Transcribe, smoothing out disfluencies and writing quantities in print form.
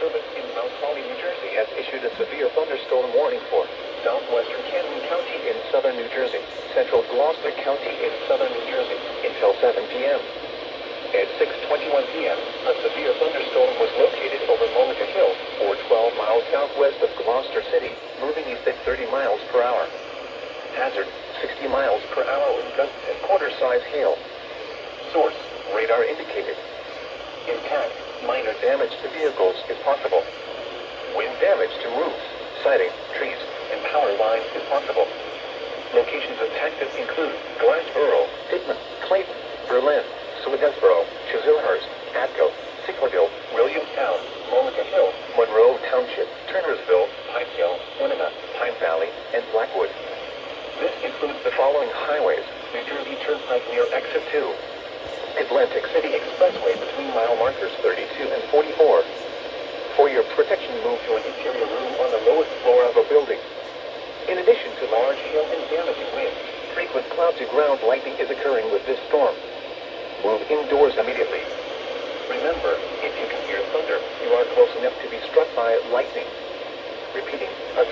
Service in Mount Holly, New Jersey has issued a severe thunderstorm warning for southwestern Camden County in southern New Jersey, central Gloucester County in southern New Jersey, until 7 p.m. At 6:21 p.m., a severe thunderstorm was located over Mullica Hill, or 12 miles southwest of Gloucester City, moving east at 30 miles per hour. Hazard, 60 miles per hour with gusts and quarter-size hail. Source, radar indicated. Impact, minor damage to vehicles is possible. Wind damage to roofs, siding, trees, and power lines is possible. Locations affected include Glassboro, Pittman, Clayton, Berlin, Swedesboro, Chislehurst, Atco, Sicklerville, Williamstown, Mullica Hill, Monroe Township, Turnersville, Pinedale, Winona, Pine Valley, and Blackwood. This includes the following highways: New Jersey Turnpike near Exit 2, Atlantic City Expressway between mile markers 32 and 44. For your protection, move to an interior room on the lowest floor of a building. In addition to large hail and damaging winds, frequent cloud-to-ground lightning is occurring with this storm. Move indoors immediately. Remember, if you can hear thunder, you are close enough to be struck by lightning. Repeating, a